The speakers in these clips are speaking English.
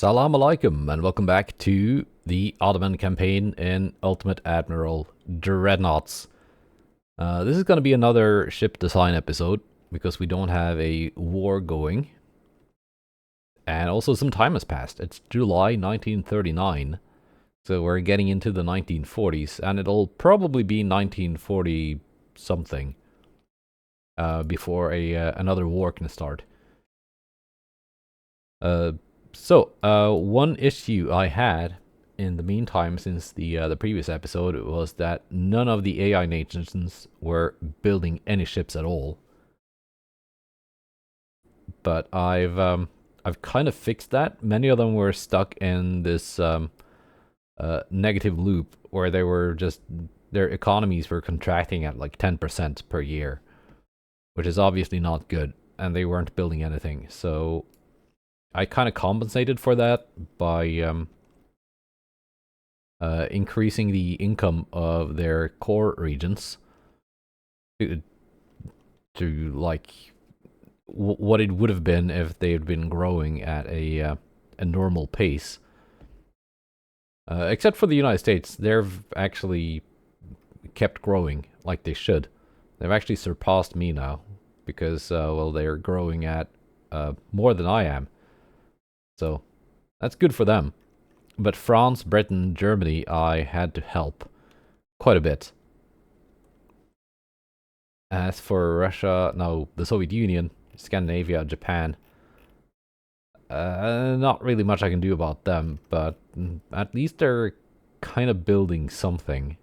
Salam alaikum and welcome back to the Ottoman campaign in Ultimate Admiral Dreadnoughts. This is going to be another ship design episode because we don't have a war going. And also some time has passed. It's July 1939, so we're getting into the 1940s, and it'll probably be 1940 something before another war can start. One issue I had in the meantime since the previous episode was that none of the AI nations were building any ships at all. But I've kind of fixed that. Many of them were stuck in this negative loop where they were just their economies were contracting at like 10% per year, which is obviously not good, and they weren't building anything. So I kind of compensated for that by increasing the income of their core regions to like what it would have been if they had been growing at a normal pace. Except for the United States, they've actually kept growing like they should. They've actually surpassed me now because well, they're growing at more than I am. So that's good for them. But France, Britain, Germany, I had to help quite a bit. As for Russia, no, the Soviet Union, Scandinavia, Japan, not really much I can do about them, but at least they're kind of building something.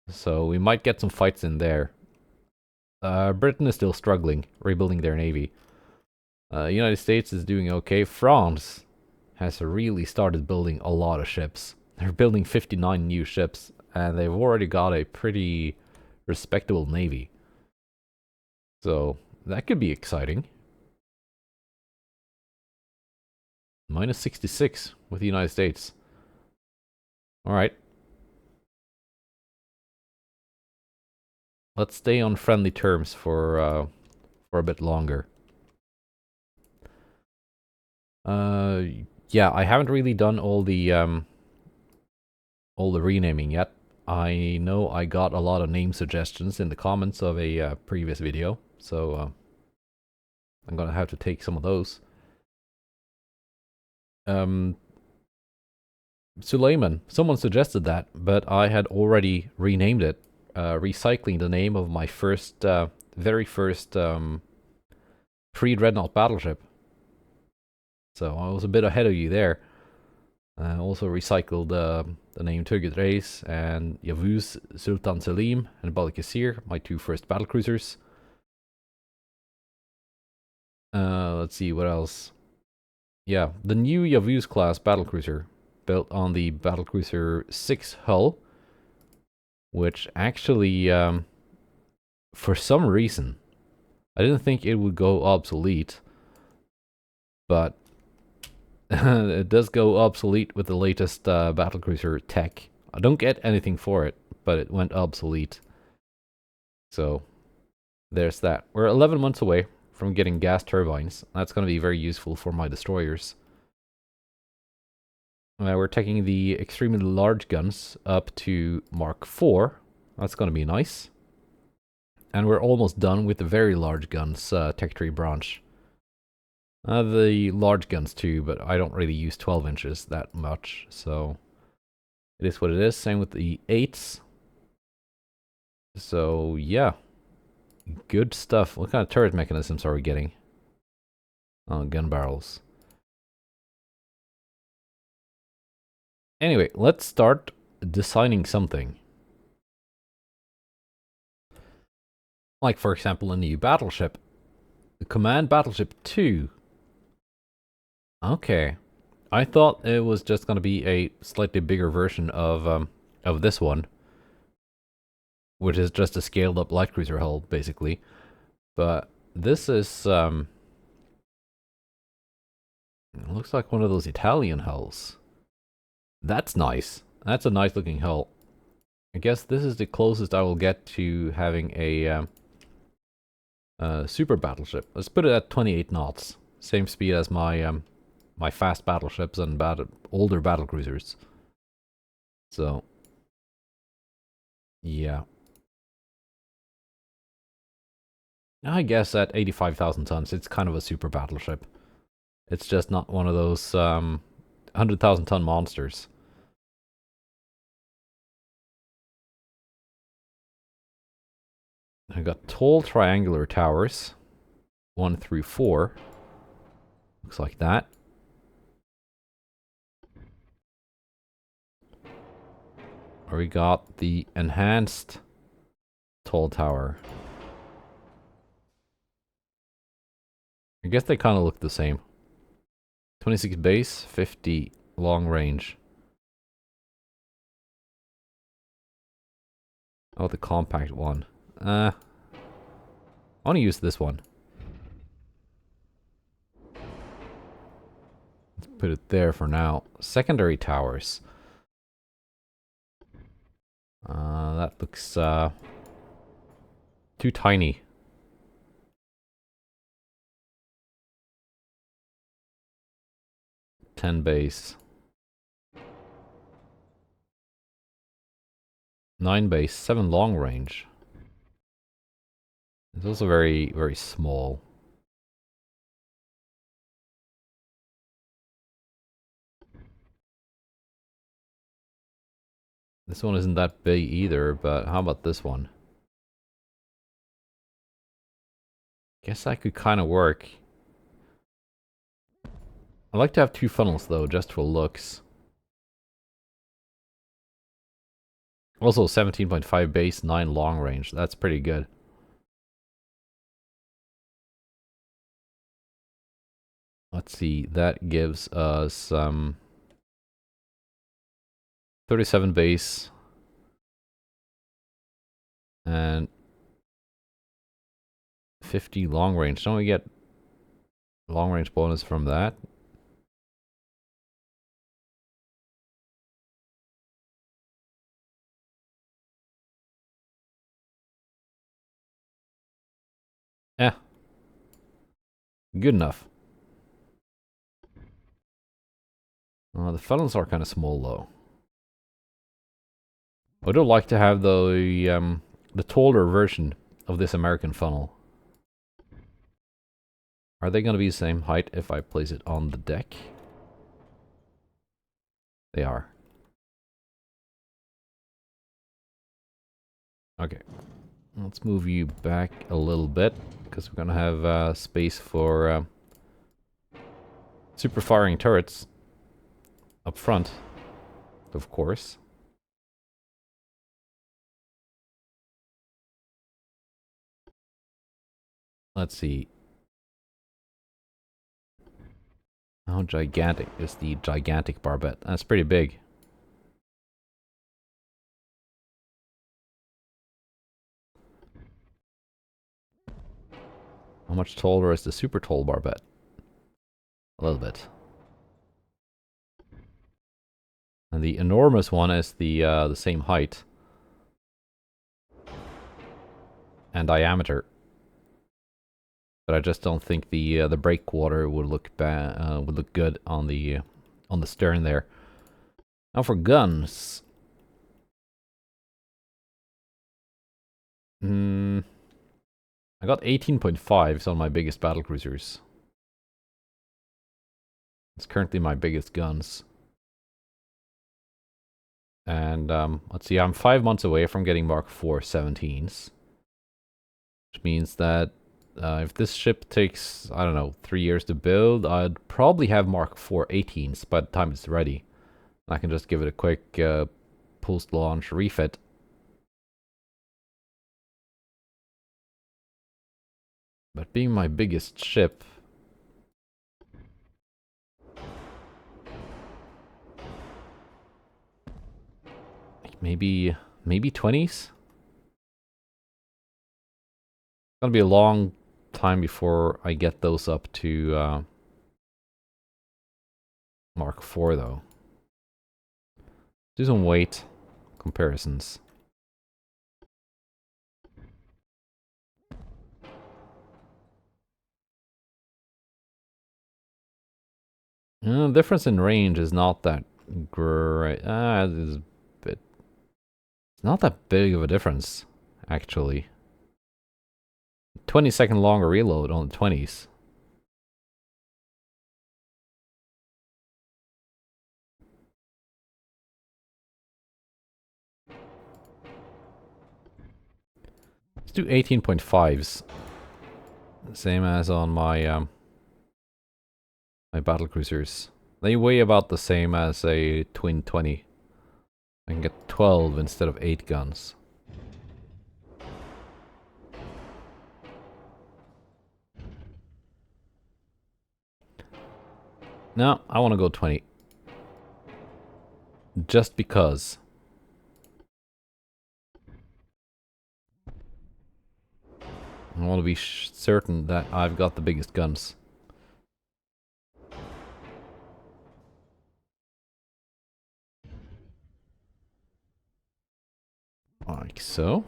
So we might get some fights in there. Britain is still struggling, rebuilding their navy. United States is doing okay. France has really started building a lot of ships. They're building 59 new ships, and they've already got a pretty respectable navy. So that could be exciting. Minus 66 with the United States. Alright. Let's stay on friendly terms for a bit longer. Yeah, I haven't really done all the renaming yet. I know I got a lot of name suggestions in the comments of a previous video, so I'm gonna have to take some of those. Suleiman, someone suggested that, but I had already renamed it, recycling the name of my first, very first pre-dreadnought battleship. So I was a bit ahead of you there. I also recycled the name Turgut Reis and Yavuz Sultan Selim and Balıkesir, my two first battlecruisers. Let's see, what else? Yeah, the new Yavuz class battlecruiser, built on the battlecruiser 6 hull, which actually, for some reason, I didn't think it would go obsolete, but it does go obsolete with the latest battlecruiser tech. I don't get anything for it, but it went obsolete. So there's that. We're 11 months away from getting gas turbines. That's going to be very useful for my destroyers. We're taking the extremely large guns up to Mark 4. That's going to be nice. And we're almost done with the very large guns tech tree branch. The large guns too, but I don't really use 12 inches that much, so it is what it is. Same with the 8s. So yeah, good stuff. What kind of turret mechanisms are we getting? Oh, gun barrels. Anyway, let's start designing something. Like, for example, a new battleship. The Command Battleship 2. Okay. I thought it was just going to be a slightly bigger version of this one, which is just a scaled up light cruiser hull, basically. But this is it looks like one of those Italian hulls. That's nice. That's a nice looking hull. I guess this is the closest I will get to having a super battleship. Let's put it at 28 knots. Same speed as my my fast battleships and older battlecruisers. So, yeah. I guess at 85,000 tons, it's kind of a super battleship. It's just not one of those 100,000 ton monsters. I got tall triangular towers, 1 through 4. Looks like that. Or we got the enhanced tall tower. I guess they kind of look the same. 26 base, 50 long range. Oh, the compact one. I want to use this one. Let's put it there for now. Secondary towers. That looks too tiny. Ten base. 9 base, 7 long range. It's also very, very small. This one isn't that big either, but how about this one? Guess that could kind of work. I like to have 2 funnels though, just for looks. Also 17.5 base, 9 long range. That's pretty good. Let's see, that gives us 37 base and 50 long range. Don't we get long range bonus from that? Yeah. Good enough. The funnels are kind of small though. I would like to have the taller version of this American funnel. Are they going to be the same height if I place it on the deck? They are. Okay. Let's move you back a little bit, because we're going to have space for super firing turrets up front, of course. Let's see. How gigantic is the gigantic barbette? That's pretty big. How much taller is the super tall barbette? A little bit. And the enormous one is the same height and diameter. But I just don't think the breakwater would look would look good on the stern there. Now for guns. I got 18.5s on my biggest battlecruisers. It's currently my biggest guns. And let's see, I'm 5 months away from getting Mark IV 17s. Which means that if this ship takes, I don't know, 3 years to build, I'd probably have Mark IV 18s by the time it's ready. I can just give it a quick post-launch refit. But being my biggest ship, maybe 20s? It's gonna be a long time before I get those up to Mark IV though. Do some weight comparisons. Difference in range is not that great. It is a bit. It's not that big of a difference, actually. 20-second longer reload on the 20s. Let's do 18.5s. Same as on my my battle cruisers. They weigh about the same as a twin 20. I can get 12 instead of 8 guns. No, I want to go 20. Just because. I want to be certain that I've got the biggest guns. Like so.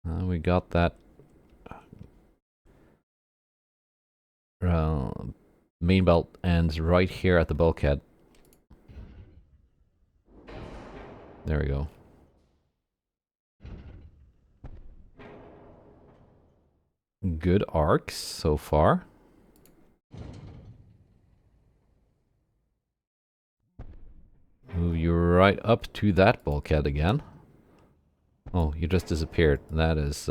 We got that main belt ends right here at the bulkhead. There we go. Good arcs so far. Move you right up to that bulkhead again. Oh, you just disappeared. That is,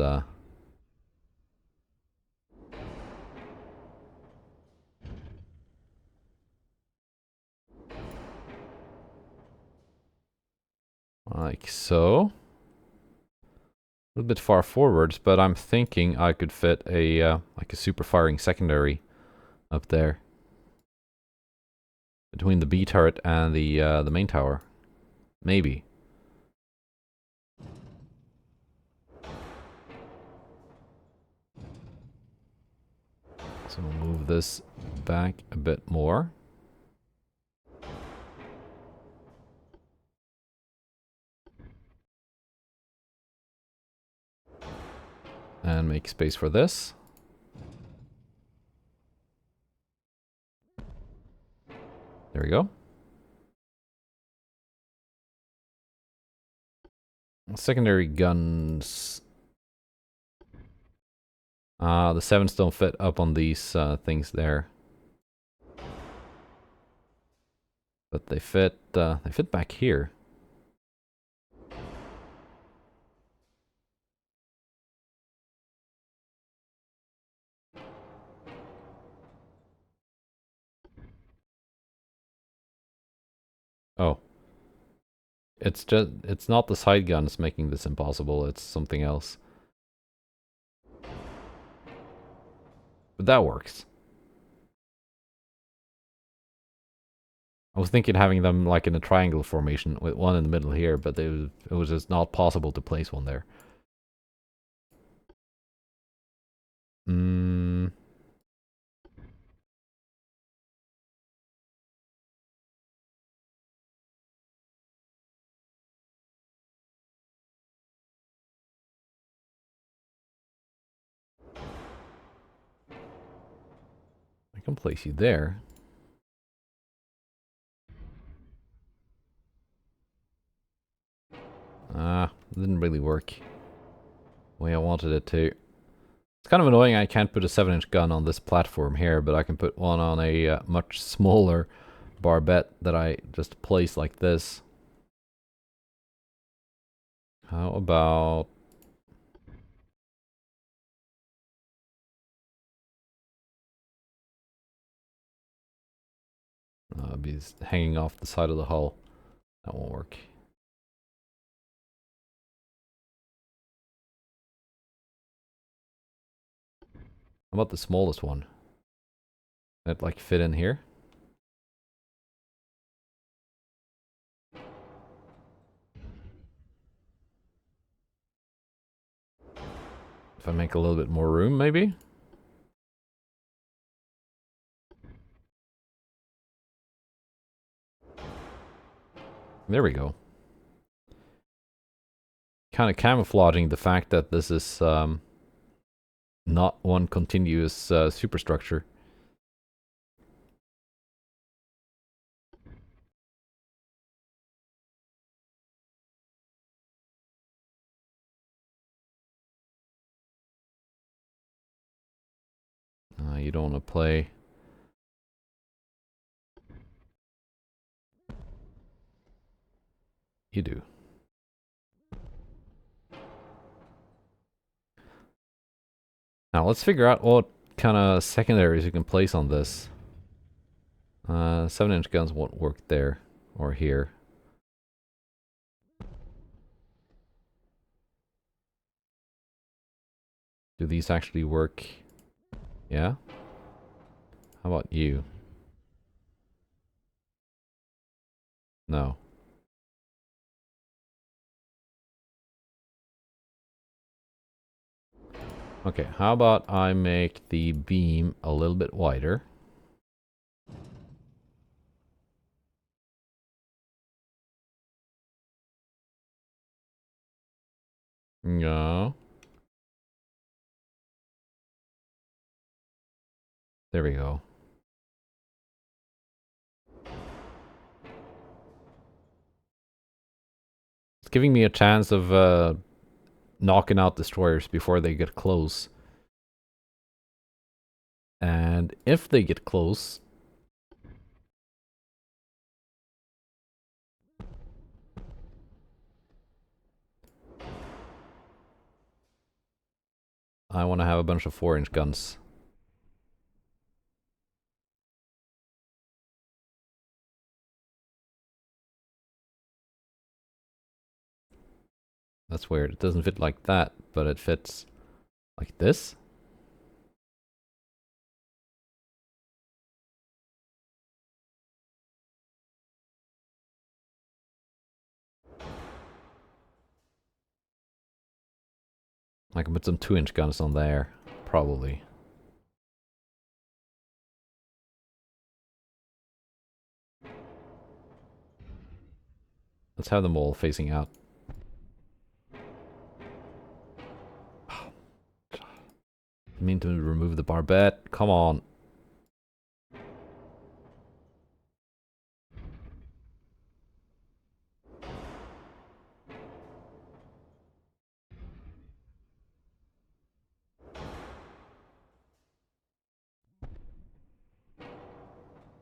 like so. A little bit far forwards, but I'm thinking I could fit a, like a super firing secondary up there. Between the B turret and the main tower. Maybe. So we'll move this back a bit more. And make space for this. There we go. Secondary guns. The 7s don't fit up on these things there. But they fit back here. Oh. It's not the side guns making this impossible, it's something else. But that works. I was thinking having them like in a triangle formation with one in the middle here, but it was just not possible to place one there. I can place you there. Didn't really work the way I wanted it to. It's kind of annoying I can't put a 7-inch gun on this platform here, but I can put one on a much smaller barbette that I just place like this. How about... It'll be hanging off the side of the hull. That won't work. How about the smallest one? That like fit in here? If I make a little bit more room, maybe? There we go. Kind of camouflaging the fact that this is not one continuous superstructure. you don't want to play. You do. Now let's figure out what kind of secondaries you can place on this. 7-inch guns won't work there or here. Do these actually work? Yeah? How about you? No. Okay, how about I make the beam a little bit wider? No. There we go. It's giving me a chance of knocking out destroyers before they get close. And if they get close, I want to have a bunch of 4-inch guns. That's weird. It doesn't fit like that, but it fits like this. I can put some 2-inch guns on there, probably. Let's have them all facing out. I mean to remove the barbette. Come on.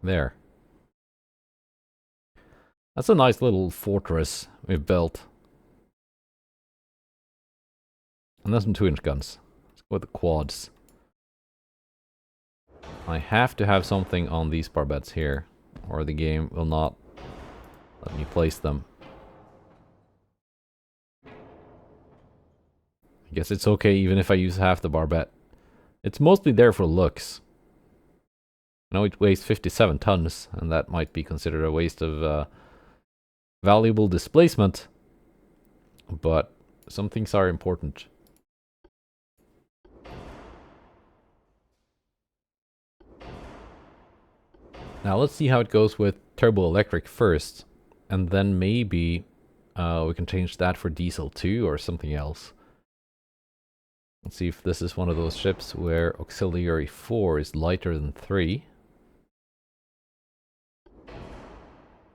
There. That's a nice little fortress we've built. And there's some 2-inch guns. Let's go with the quads. I have to have something on these barbettes here, or the game will not let me place them. I guess it's okay even if I use half the barbette. It's mostly there for looks. I know it weighs 57 tons, and that might be considered a waste of valuable displacement, but some things are important. Now let's see how it goes with turbo electric first, and then maybe we can change that for diesel too, or something else. Let's see if this is one of those ships where auxiliary 4 is lighter than 3.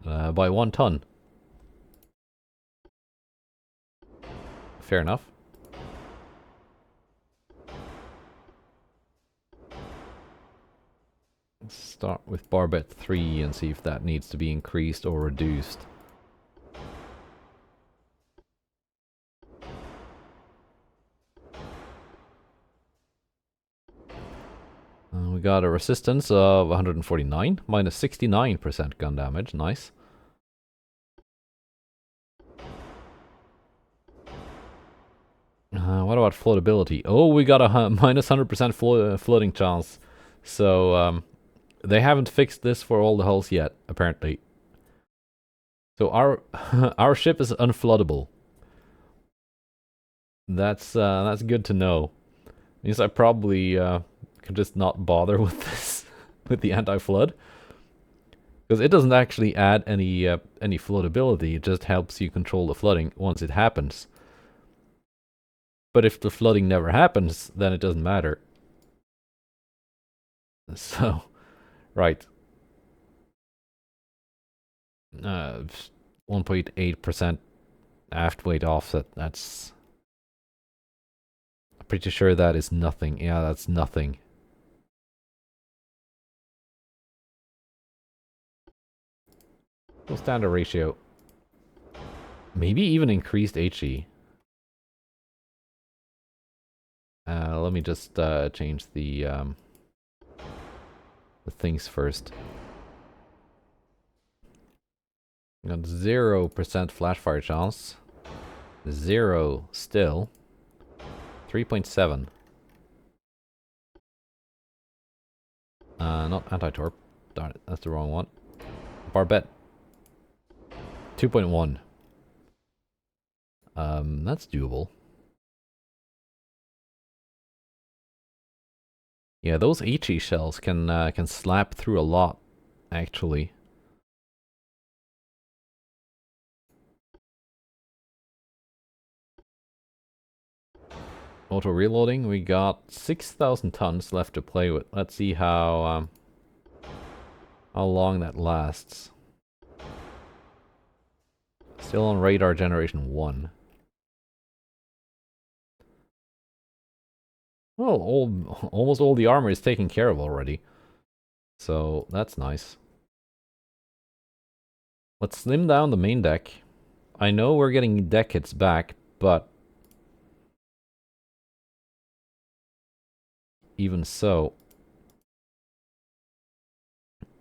By 1 ton. Fair enough. Let's start with barbette 3 and see if that needs to be increased or reduced. We got a resistance of 149, minus 69% gun damage, nice. What about floatability? Oh, we got a minus 100% floating chance. So, they haven't fixed this for all the hulls yet, apparently. So our our ship is unfloodable. That's good to know. Means I probably can just not bother with this with the anti-flood, because it doesn't actually add any floatability. It just helps you control the flooding once it happens. But if the flooding never happens, then it doesn't matter. So, right. 1.8% aft weight offset. That's... I'm pretty sure that is nothing. Yeah, that's nothing. Full standard ratio. Maybe even increased HE. Let me just change the things first. Got 0% flash fire chance. 0 still. 3.7. Not anti-torp. Darn it, that's the wrong one. Barbette. 2.1. That's doable. Yeah, those HE shells can slap through a lot, actually. Auto reloading, we got 6,000 tons left to play with. Let's see how long that lasts. Still on radar generation 1. Well, almost all the armor is taken care of already. So, that's nice. Let's slim down the main deck. I know we're getting deck hits back, but even so,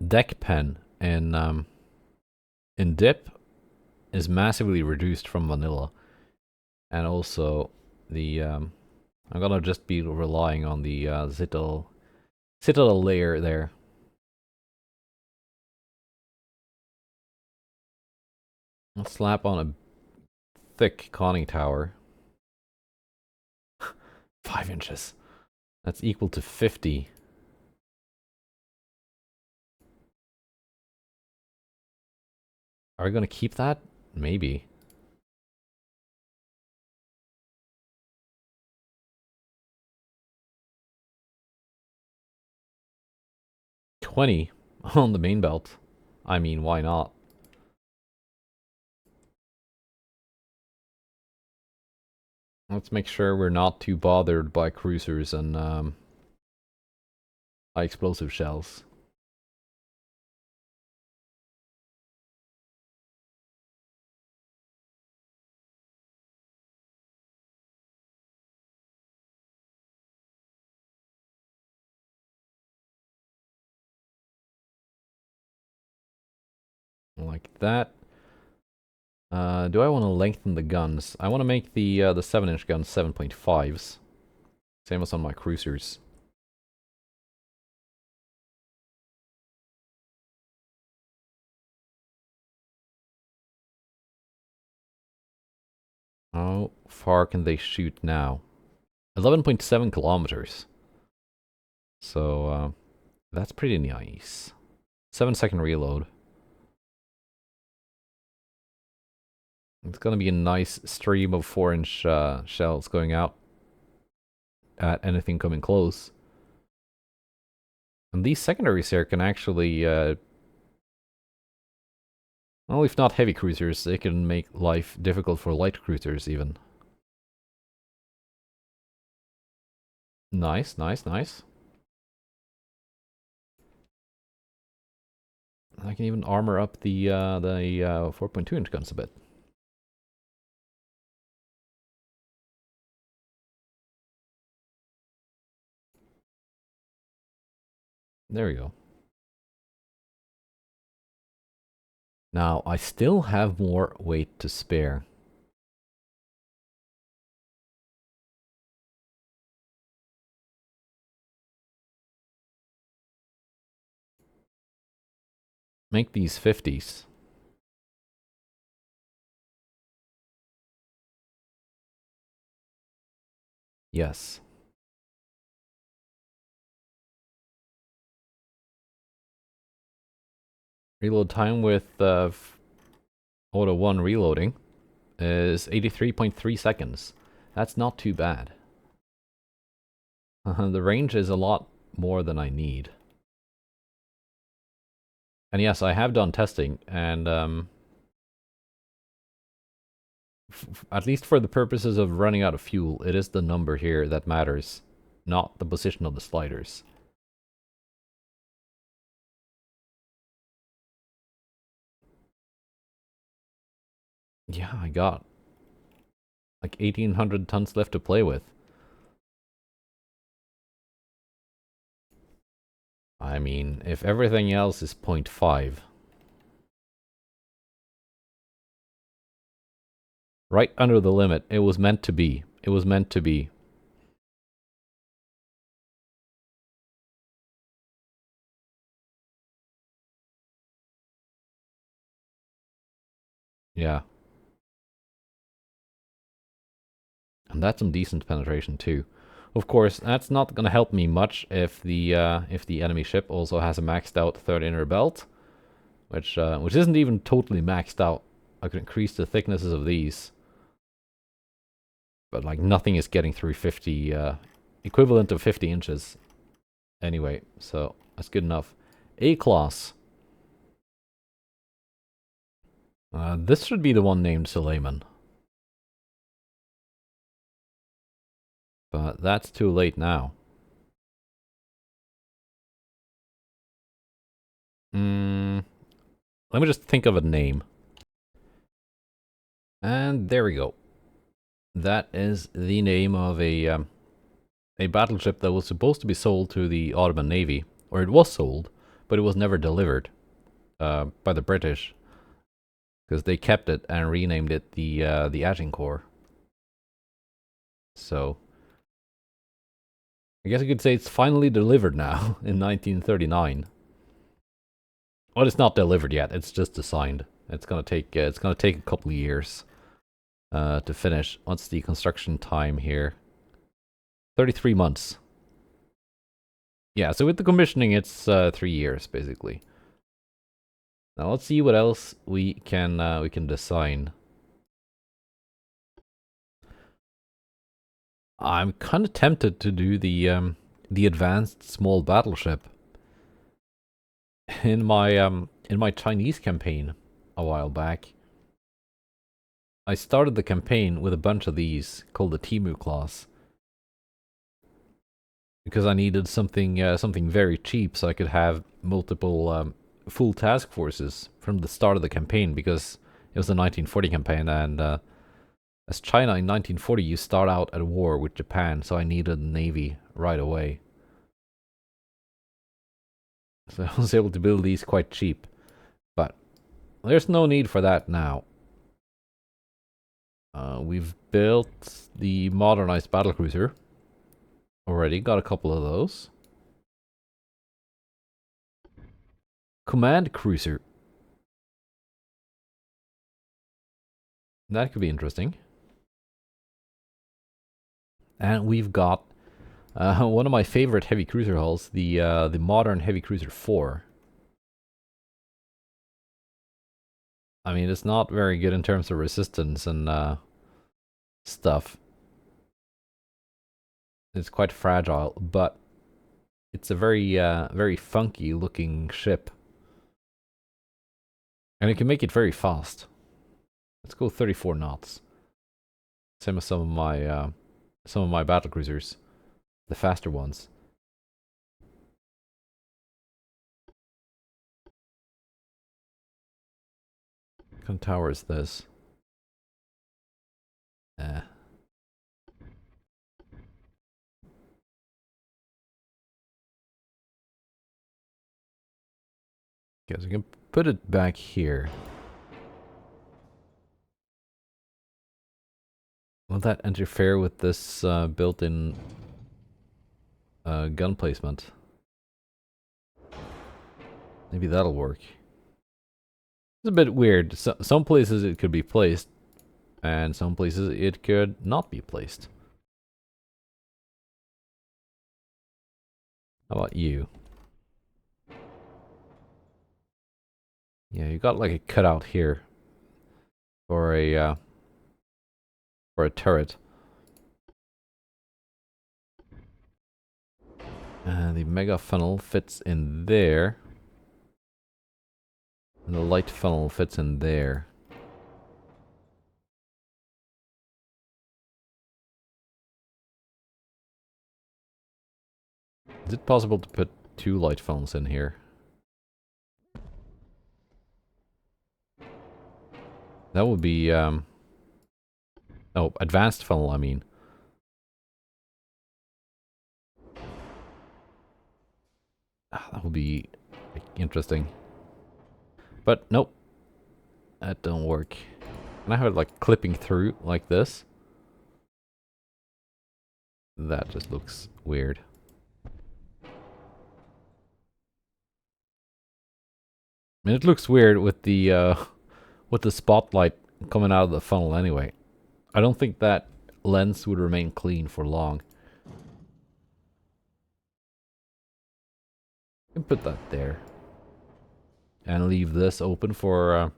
deck pen in dip is massively reduced from vanilla. And also, the I'm gonna just be relying on the Citadel layer there. Let's slap on a thick conning tower. 5 inches. That's equal to 50. Are we gonna keep that? Maybe. $20 on the main belt. I mean, why not? Let's make sure we're not too bothered by cruisers and high explosive shells. Like that. Do I want to lengthen the guns? I want to make the 7-inch guns 7.5s. Same as on my cruisers. How far can they shoot now? 11.7 kilometers. So, that's pretty nice. 7-second reload. It's gonna be a nice stream of 4-inch shells going out at anything coming close. And these secondaries here can actually, well, if not heavy cruisers, they can make life difficult for light cruisers even. Nice, nice, nice. I can even armor up the 4.2-inch guns a bit. There we go. Now, I still have more weight to spare. Make these 50s. Yes. Reload time with Auto 1 reloading is 83.3 seconds. That's not too bad. The range is a lot more than I need. And yes, I have done testing, and at least for the purposes of running out of fuel, it is the number here that matters, not the position of the sliders. Yeah, I got like 1,800 tons left to play with. I mean, if everything else is 0.5. Right under the limit. It was meant to be. It was meant to be. Yeah. And that's some decent penetration too. Of course, that's not going to help me much if the enemy ship also has a maxed out third inner belt, which isn't even totally maxed out. I could increase the thicknesses of these, but like nothing is getting through 50, equivalent of 50 inches. Anyway, so that's good enough. A class. This should be the one named Suleiman. But that's too late now. Let me just think of a name. And there we go. That is the name of a battleship that was supposed to be sold to the Ottoman Navy. Or it was sold, but it was never delivered by the British. Because they kept it and renamed it the Agincourt. So, I guess you could say it's finally delivered now in 1939. Well, it's not delivered yet. It's just designed. It's gonna take a couple of years to finish. What's the construction time here? 33 months. Yeah, so with the commissioning, it's 3 years basically. Now let's see what else we can design. I'm kind of tempted to do the advanced small battleship in my Chinese campaign a while back. I started the campaign with a bunch of these called the Timu class because I needed something very cheap so I could have multiple full task forces from the start of the campaign, because it was a 1940 campaign, and as China in 1940 you start out at war with Japan, so I needed a navy right away. So I was able to build these quite cheap, but there's no need for that now. We've built the modernized battlecruiser already, got a couple of those. Command cruiser. That could be interesting. And we've got one of my favorite heavy cruiser hulls, the modern heavy cruiser 4. I mean, it's not very good in terms of resistance and stuff. It's quite fragile, but it's a very funky looking ship, and it can make it very fast. Let's go 34 knots. Same as some of my battle cruisers, the faster ones. What kind of tower is this? Eh. Guess we can put it back here. Will that interfere with this built-in gun placement? Maybe that'll work. It's a bit weird. Some places it could be placed, and some places it could not be placed. How about you? Yeah, you got like a cutout here for a turret. And the mega funnel fits in there. And the light funnel fits in there. Is it possible to put 2 light funnels in here? That would be, oh, advanced funnel, I mean. That would be interesting. But nope, that don't work. And I have it like clipping through like this. That just looks weird. I mean, it looks weird with the spotlight coming out of the funnel anyway. I don't think that lens would remain clean for long. You can put that there. And leave this open for,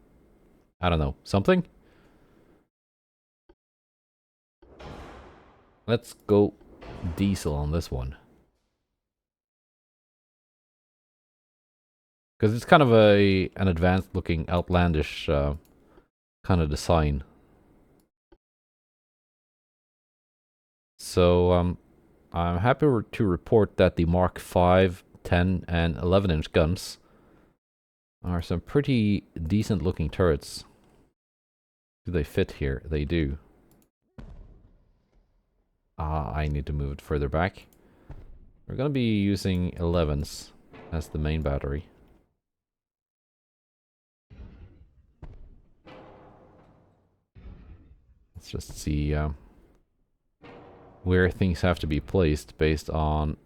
I don't know, something? Let's go diesel on this one. Because it's kind of an advanced looking, outlandish kind of design. So I'm happy to report that the Mark 5, 10, and 11-inch guns are some pretty decent looking turrets. Do they fit here? They do. I need to move it further back. We're going to be using 11s as the main battery. Let's just see where things have to be placed based on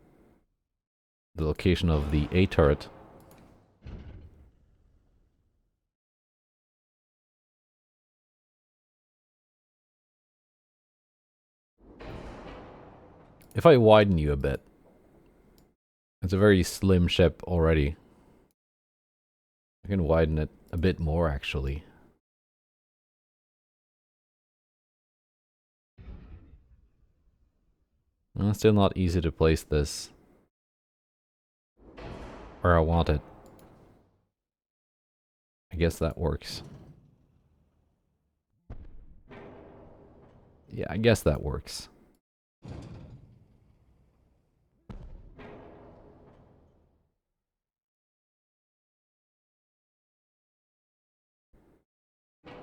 the location of the A turret. If I widen you a bit, it's a very slim ship already. I can widen it a bit more actually. Well, it's still not easy to place this where I want it. I guess that works. Yeah, I guess that works.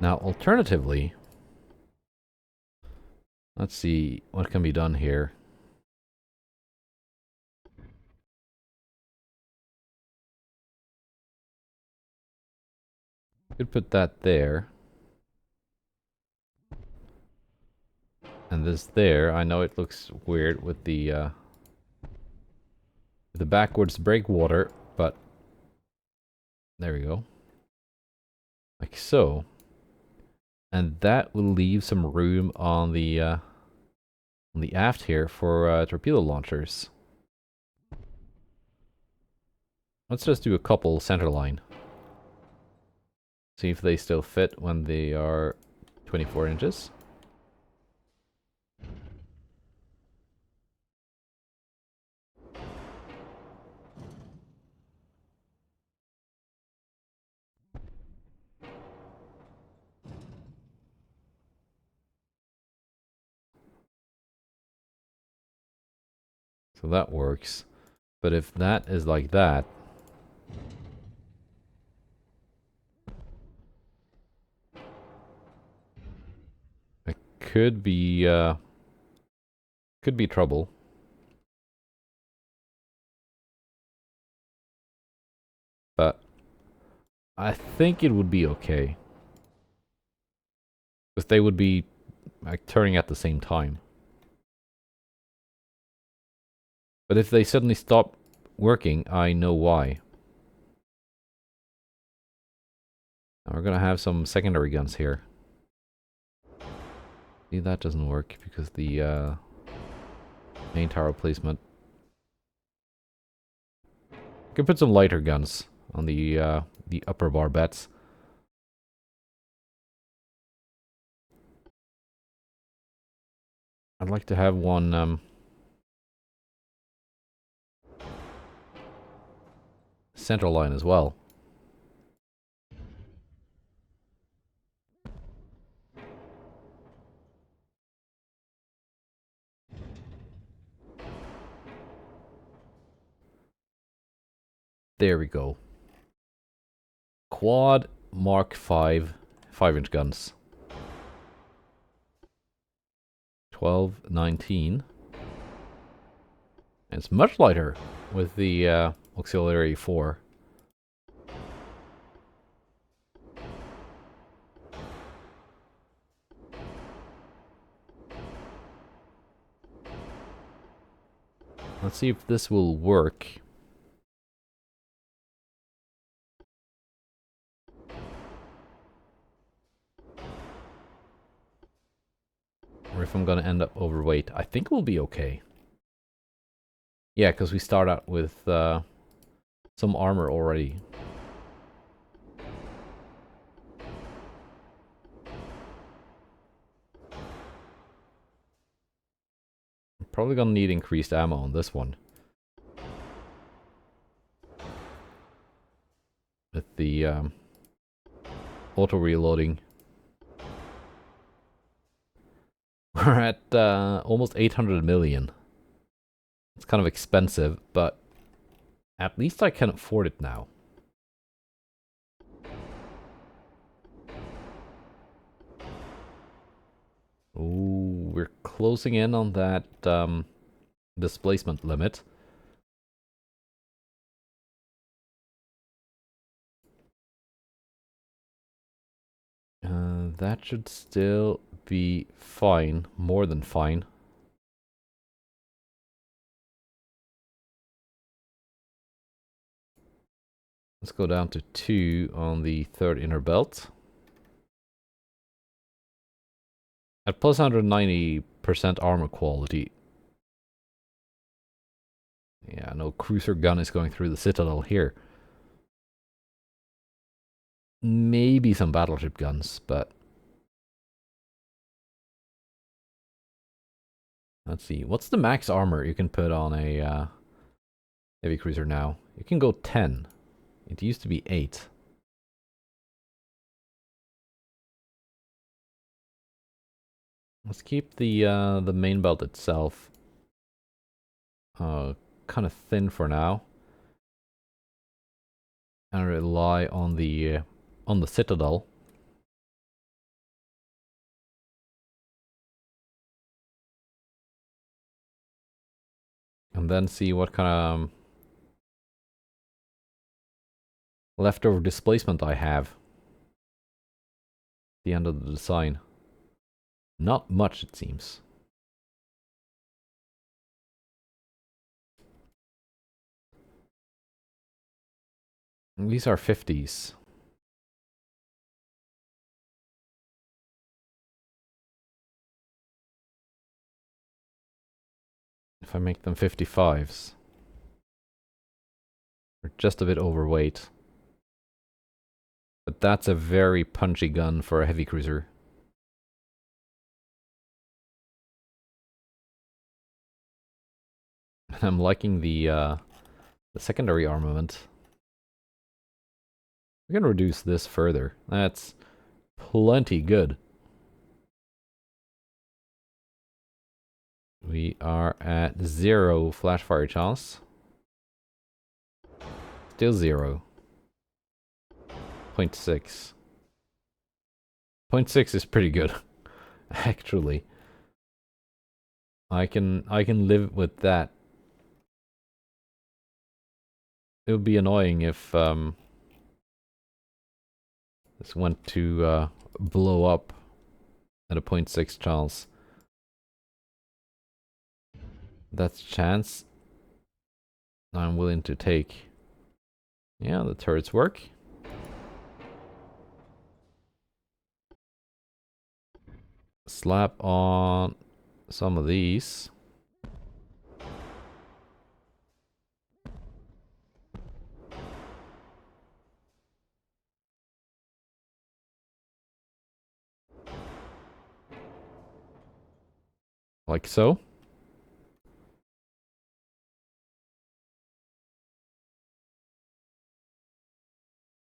Now, alternatively, let's see what can be done here. Could put that there. And this there. I know it looks weird with the backwards breakwater, but there we go. Like so. And that will leave some room on the aft here for torpedo launchers. Let's just do a couple centerline. See if they still fit when they are 24 inches. So that works. But if that is like that, it could be trouble. But I think it would be okay. Because they would be like turning at the same time. But if they suddenly stop working, I know why. Now we're gonna have some secondary guns here. See, that doesn't work because the main tower placement. Could put some lighter guns on the upper barbettes. I'd like to have one center line as well. There we go. Quad Mark 5 5-inch guns. 12, 19. And it's much lighter with the auxiliary 4. Let's see if this will work. Or if I'm gonna end up overweight. I think we'll be okay. Yeah, because we start out with some armor already. I'm probably gonna need increased ammo on this one. With the auto-reloading. We're at almost 800 million. It's kind of expensive, but at least I can afford it now. Ooh, we're closing in on that displacement limit. That should still be fine, more than fine. Let's go down to 2 on the third inner belt. At plus 190% armor quality. Yeah, no cruiser gun is going through the citadel here. Maybe some battleship guns, but... Let's see, what's the max armor you can put on a heavy cruiser now? You can go 10. It used to be 8. Let's keep the main belt itself kind of thin for now, and rely on the citadel. And then see what kind of leftover displacement I have at the end of the design. Not much, it seems. And these are 50s. If I make them 55s. We're just a bit overweight. But that's a very punchy gun for a heavy cruiser. I'm liking the secondary armament. We're gonna reduce this further. That's plenty good. We are at 0 flash fire chance. Still 0. 0.6. 0.6 is pretty good, actually. I can live with that. It would be annoying if this went to blow up at a 0.6 chance. That's a chance I'm willing to take. Yeah, the turrets work. Slap on some of these. Like so.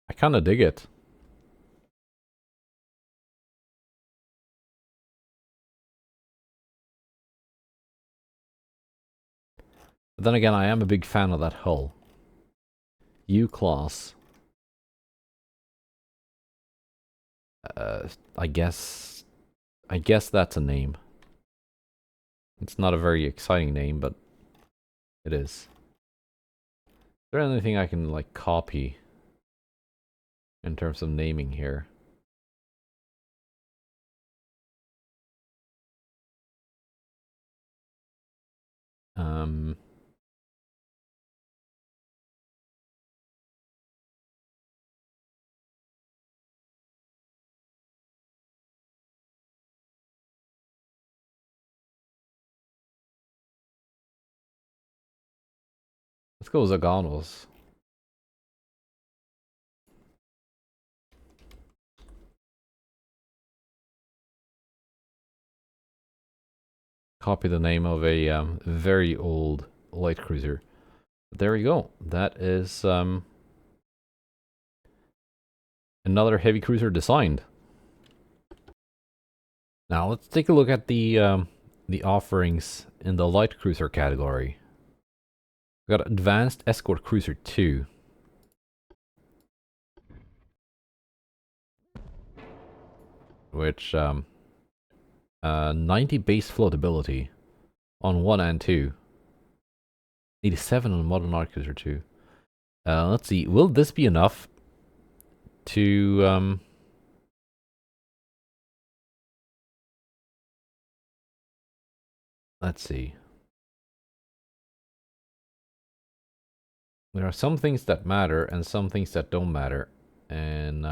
I kind of dig it. But then again, I am a big fan of that hull. U-class. I guess that's a name. It's not a very exciting name, but it is. Is there anything I can like copy in terms of naming here? Um, let's go Zaganos. Copy the name of a very old light cruiser. There we go. That is another heavy cruiser designed. Now let's take a look at the offerings in the light cruiser category. We got Advanced Escort Cruiser 2. Which 90 base floatability on 1 and 2. 87 on Modern Light Cruiser 2. Let's see, will this be enough to let's see. There are some things that matter and some things that don't matter. And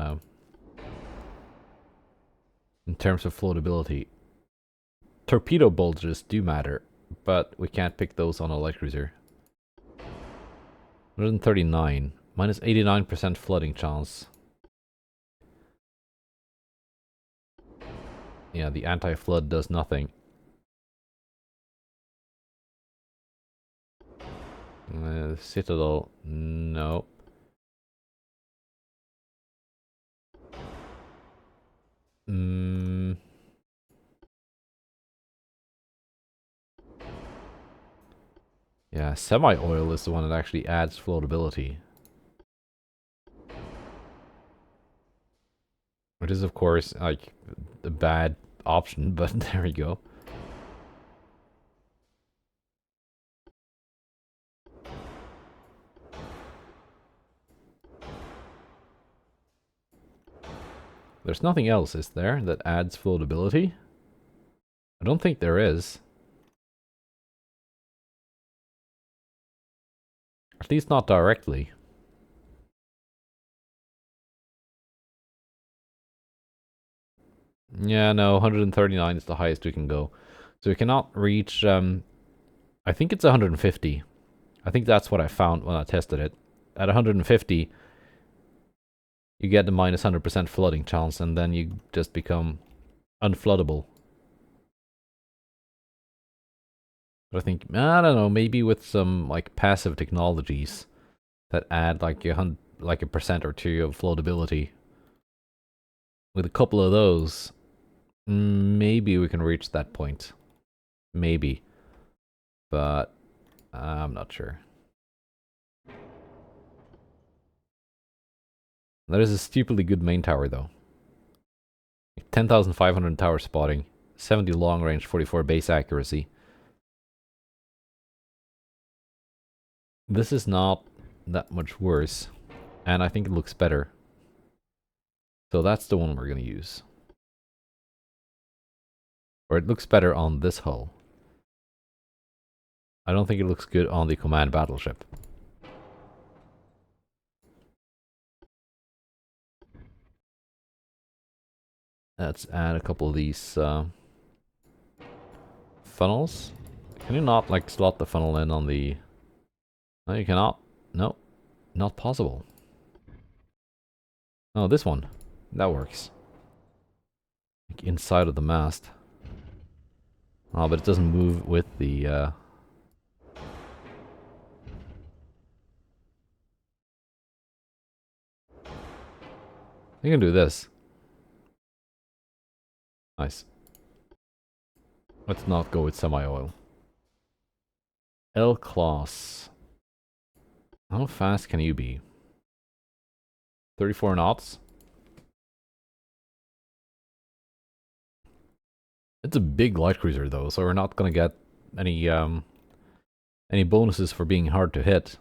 in terms of floatability, torpedo bulges do matter, but we can't pick those on a light cruiser. 139, minus 89% flooding chance. Yeah, the anti-flood does nothing. Citadel, no. Yeah, semi-oil is the one that actually adds floatability. Which is, of course, like, a bad option, but there we go. There's nothing else, is there, that adds floatability? I don't think there is. At least not directly. Yeah, no, 139 is the highest we can go. So we cannot reach, I think it's 150. I think that's what I found when I tested it. At 150, you get the minus 100% flooding chance, and then you just become unfloodable. But I think, I don't know, maybe with some like passive technologies that add like a percent or two of floatability. With a couple of those, maybe we can reach that point. Maybe. But I'm not sure. That is a stupidly good main tower though. 10,500 tower spotting, 70 long range, 44 base accuracy. This is not that much worse, and I think it looks better. So that's the one we're going to use. Or it looks better on this hull. I don't think it looks good on the command battleship. Let's add a couple of these funnels. Can you not like slot the funnel in on the... No, you cannot. No, not possible. Oh, this one. That works. Like inside of the mast. Oh, but it doesn't move with the... You can do this. Nice. Let's not go with semi-oil. L-class. How fast can you be? 34 knots? It's a big light cruiser though, so we're not gonna get any bonuses for being hard to hit.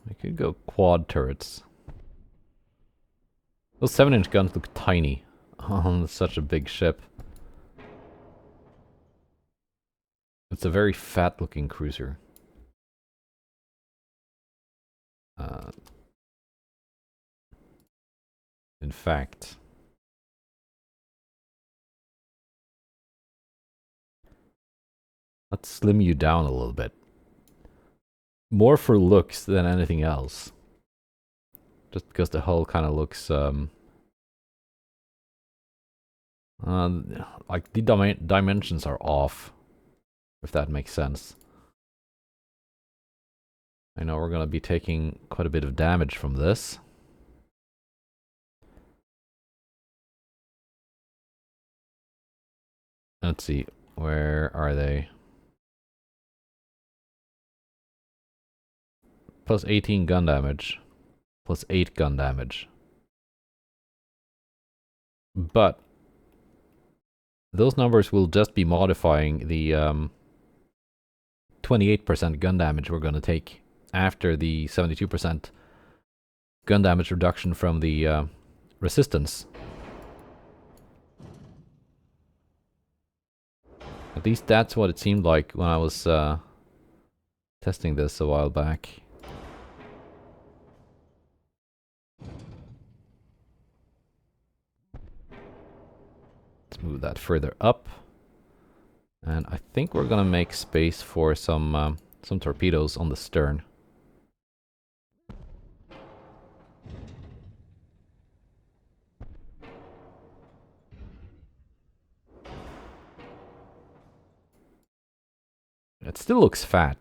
We could go quad turrets. Those 7-inch guns look tiny on such a big ship. It's a very fat-looking cruiser. In fact, let's slim you down a little bit. More for looks than anything else. Just because the hull kind of looks, like the dimensions are off, if that makes sense. I know we're going to be taking quite a bit of damage from this. Let's see, where are they? Plus 18 gun damage, plus 8 gun damage. But those numbers will just be modifying the 28% gun damage we're going to take after the 72% gun damage reduction from the resistance. At least that's what it seemed like when I was testing this a while back. Let's move that further up. And I think we're gonna make space for some torpedoes on the stern. It still looks fat,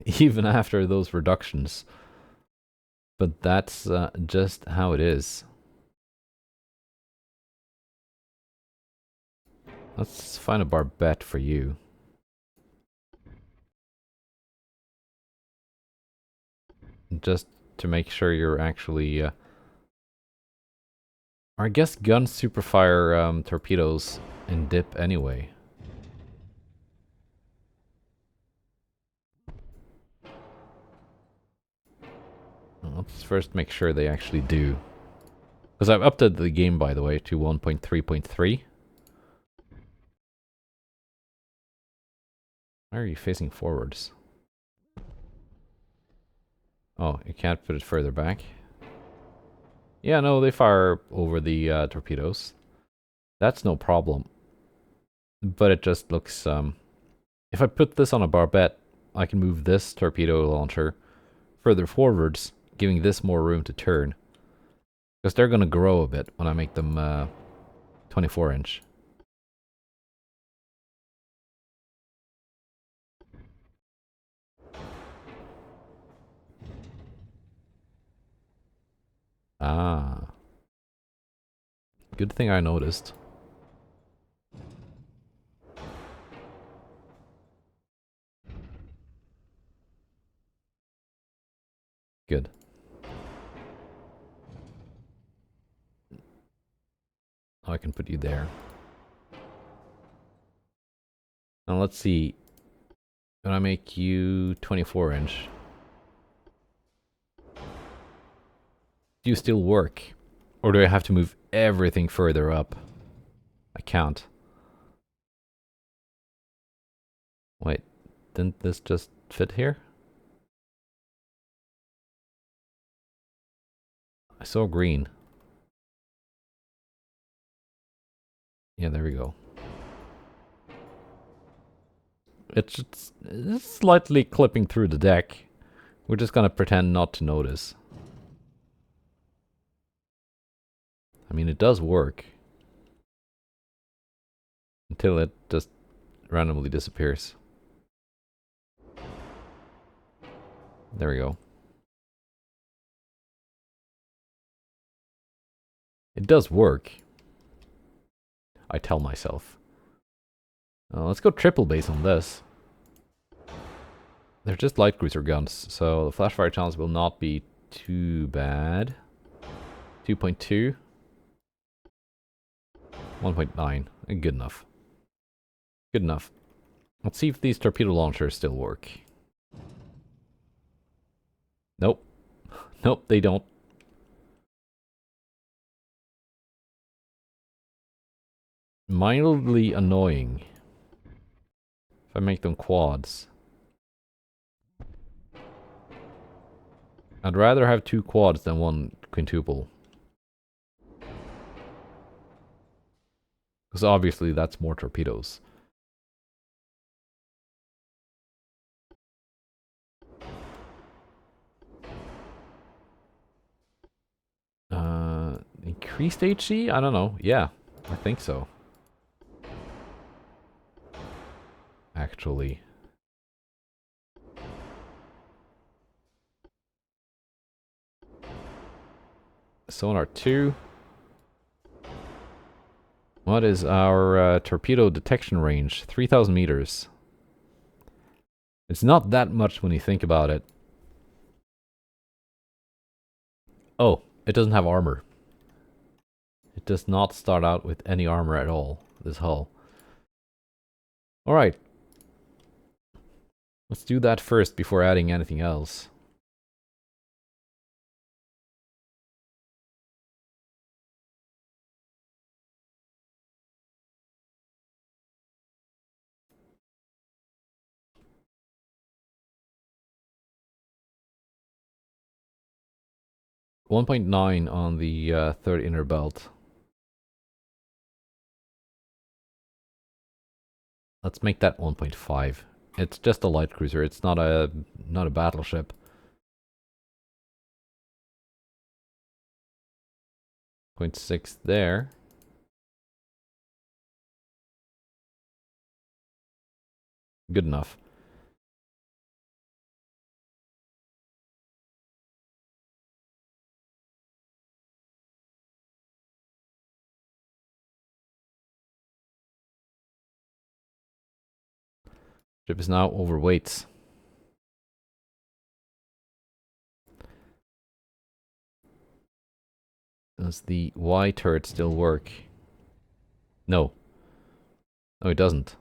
even after those reductions. But that's just how it is. Let's find a barbette for you. Just to make sure you're actually... I guess guns superfire torpedoes in dip anyway. Let's first make sure they actually do. Because I've updated the game, by the way, to 1.3.3. Why are you facing forwards? Oh, you can't put it further back? Yeah, no, they fire over the torpedoes. That's no problem. But it just looks... if I put this on a barbette, I can move this torpedo launcher further forwards, giving this more room to turn. Because they're going to grow a bit when I make them 24-inch. Ah. Good thing I noticed. Good. Oh, I can put you there. Now let's see. When I make you 24-inch, do you still work? Or do I have to move everything further up? I can't. Wait, didn't this just fit here? I saw green. Yeah, there we go. It's slightly clipping through the deck. We're just gonna pretend not to notice. I mean, it does work. Until it just randomly disappears. There we go. It does work. I tell myself. Let's go triple base on this. They're just light cruiser guns, so the flash fire chance will not be too bad. 2.2. 1.9. Good enough. Good enough. Let's see if these torpedo launchers still work. Nope. Nope, they don't. Mildly annoying. If I make them quads. I'd rather have 2 quads than 1 quintuple. Because obviously that's more torpedoes. Increased HC? I don't know. Yeah, I think so. Actually. Sonar 2. What is our torpedo detection range? 3,000 meters. It's not that much when you think about it. Oh, it doesn't have armor. It does not start out with any armor at all, this hull. Alright. Let's do that first before adding anything else. .9 on the third inner belt. Let's make that 1.5. It's just a light cruiser. It's not a battleship. 0.6 there. Good enough. Ship is now overweight. Does the Y turret still work? No. No, it doesn't.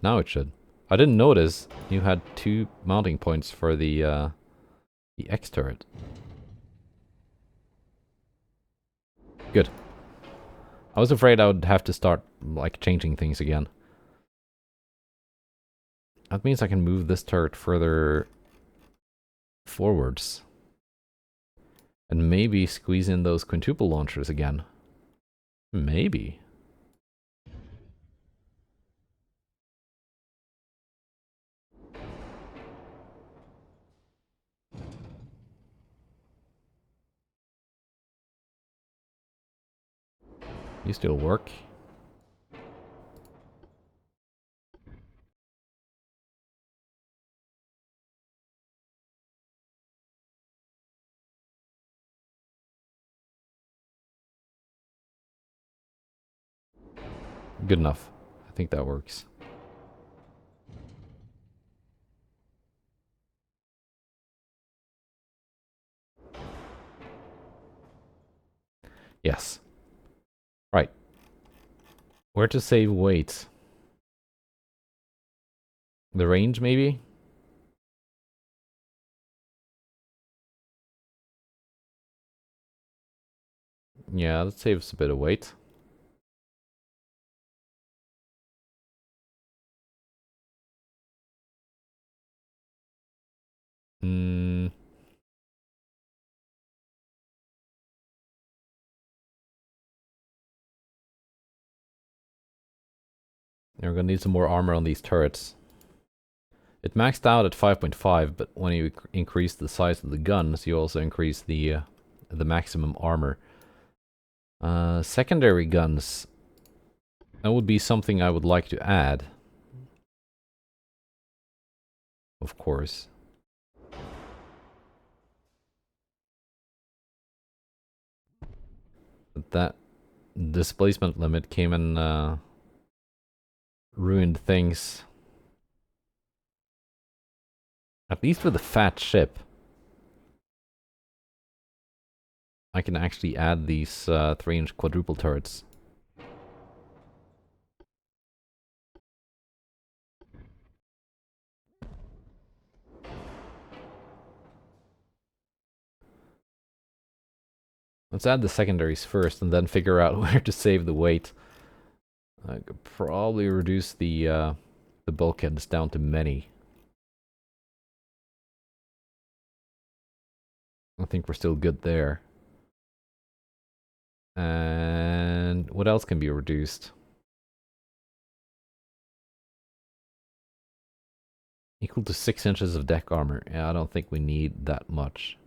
Now it should. I didn't notice you had 2 mounting points for the X turret. Good. I was afraid I would have to start, like, changing things again. That means I can move this turret further forwards. And maybe squeeze in those quintuple launchers again. Maybe. You still work? Good enough. I think that works. Yes. Right. Where to save weight? The range, maybe? Yeah, that saves a bit of weight. Hmm. You're gonna need some more armor on these turrets. It maxed out at 5.5, but when you increase the size of the guns, you also increase the maximum armor. Secondary guns. That would be something I would like to add. Of course. But that displacement limit came and ruined things. At least with a fat ship, I can actually add these 3-inch quadruple turrets. Let's add the secondaries first and then figure out where to save the weight. I could probably reduce the bulkheads down to many. I think we're still good there. And what else can be reduced? Equal to 6 inches of deck armor. Yeah, I don't think we need that much.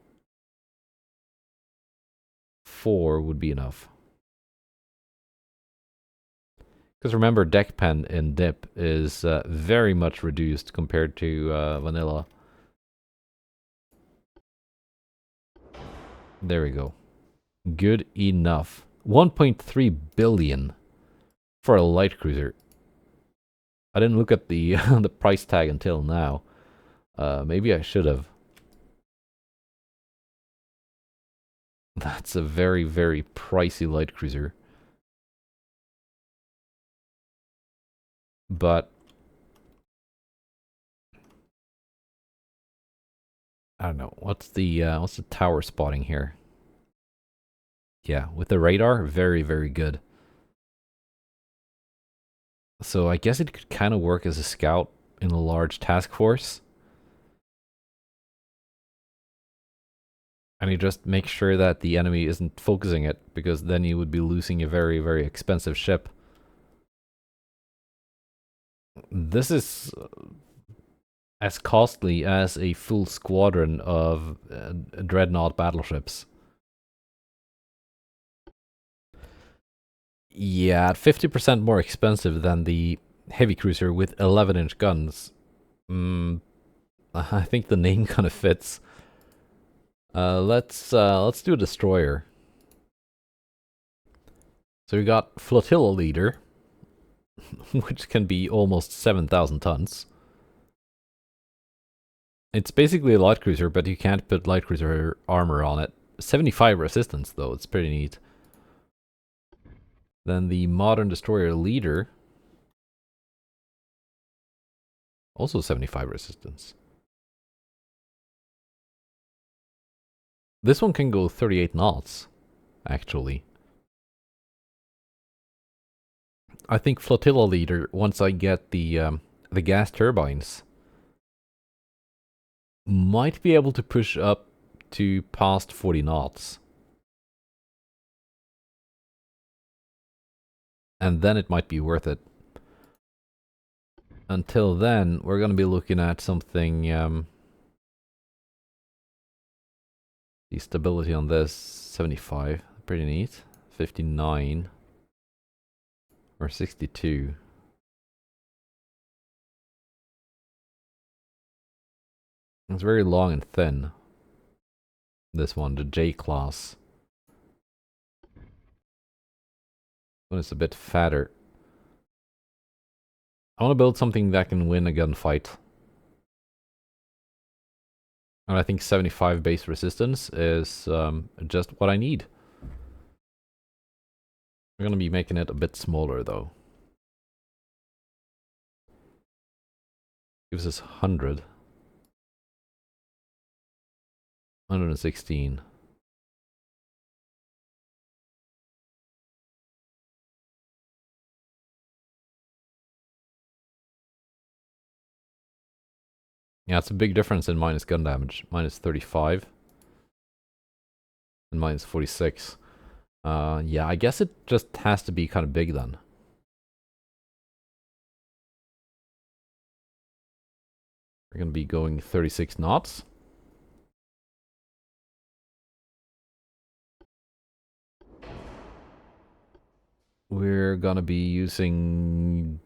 4 would be enough. Because remember, deck pen in dip is very much reduced compared to vanilla. There we go. Good enough. 1.3 billion for a light cruiser. I didn't look at the the price tag until now. Maybe I should have. That's a very, very pricey light cruiser. But I don't know. What's the tower spotting here? Yeah, with the radar, very, very good. So I guess it could kind of work as a scout in a large task force. And you just make sure that the enemy isn't focusing it, because then you would be losing a very, very expensive ship. This is as costly as a full squadron of dreadnought battleships. Yeah, 50% more expensive than the heavy cruiser with 11-inch guns. I think the name kind of fits. Let's do a destroyer. So we got flotilla leader, which can be almost 7,000 tons. It's basically a light cruiser, but you can't put light cruiser armor on it. 75 resistance though, it's pretty neat. Then the modern destroyer leader, also 75 resistance. This one can go 38 knots, actually. I think flotilla leader, once I get the gas turbines, might be able to push up to past 40 knots. And then it might be worth it. Until then, we're going to be looking at something... the stability on this, 75. Pretty neat. 59. Or 62. It's very long and thin. This one, the J class. When it's a bit fatter. I want to build something that can win a gunfight. And I think 75 base resistance is just what I need. We're going to be making it a bit smaller though. Gives us 100. 116. Yeah, it's a big difference in minus gun damage. Minus 35. And minus 46. Yeah, I guess it just has to be kind of big then. We're going to be going 36 knots. We're going to be using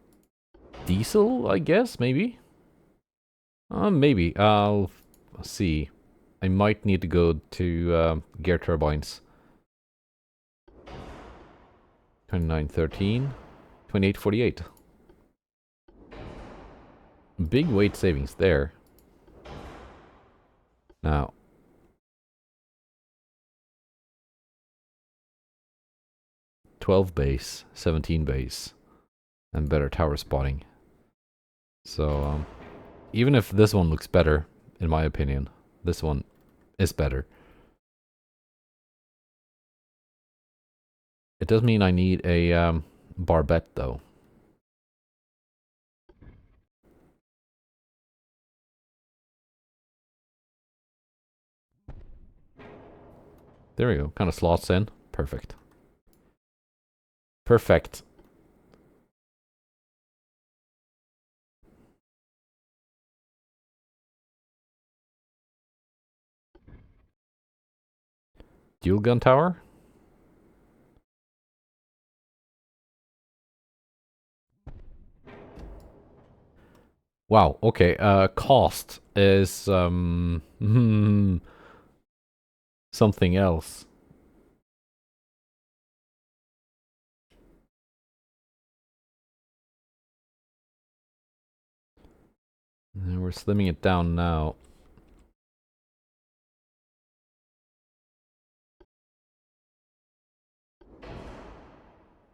diesel, I guess, maybe? Maybe. I'll see. I might need to go to gear turbines. 2913. 2848. Big weight savings there. Now, $12 base, 17 base, and better tower spotting. So, even if this one looks better, in my opinion, this one is better. It does mean I need a barbette, though. There we go. Kind of slots in. Perfect. Perfect. Dual gun tower? Wow, okay. Cost is something else. And we're slimming it down now.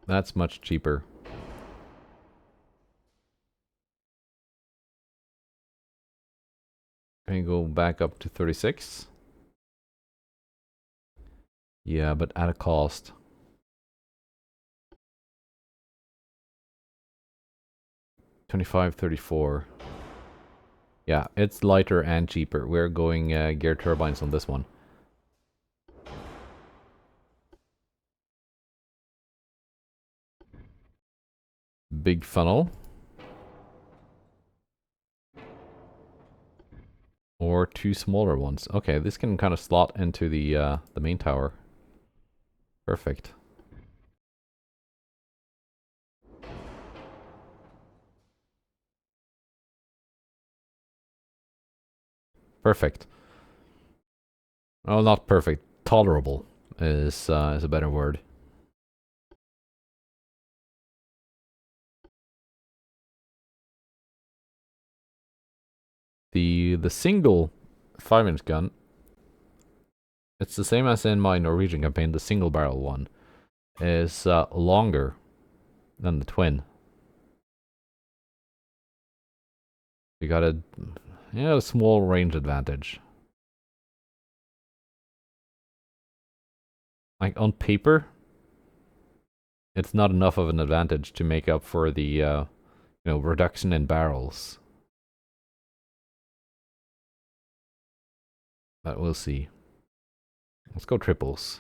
That's much cheaper. Can you go back up to 36? Yeah, but at a cost. 25, 34. Yeah, it's lighter and cheaper. We're going gear turbines on this one. Big funnel. Or two smaller ones. Okay, this can kind of slot into the main tower. Perfect. Perfect. Oh, not perfect. Tolerable is a better word. The single 5-inch gun, it's the same as in my Norwegian campaign. The single barrel one is longer than the twin. You got a small range advantage. Like on paper, it's not enough of an advantage to make up for the reduction in barrels. But we'll see. Let's go triples.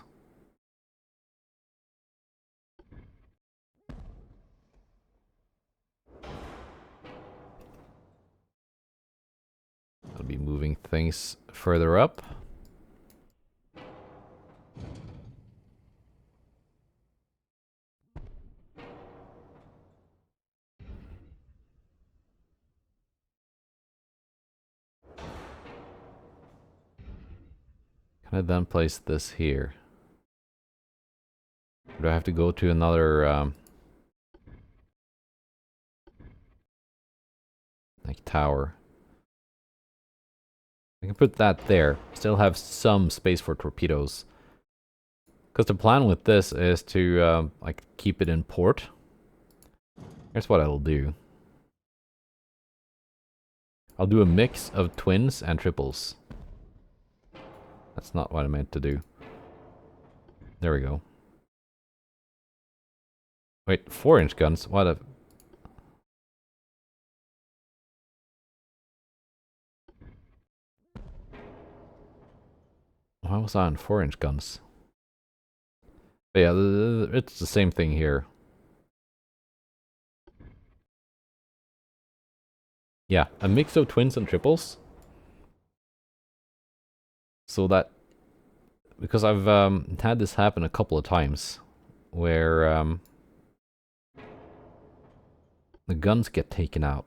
I'll be moving things further up. Can I then place this here? Or do I have to go to another like tower? I can put that there. Still have some space for torpedoes. Because the plan with this is to like keep it in port. Here's what I'll do. I'll do a mix of twins and triples. That's not what I meant to do. There we go. Wait, 4-inch guns? What a... Why was I on 4-inch guns? But yeah, it's the same thing here. Yeah, a mix of twins and triples. So that... Because I've had this happen a couple of times. Where the guns get taken out.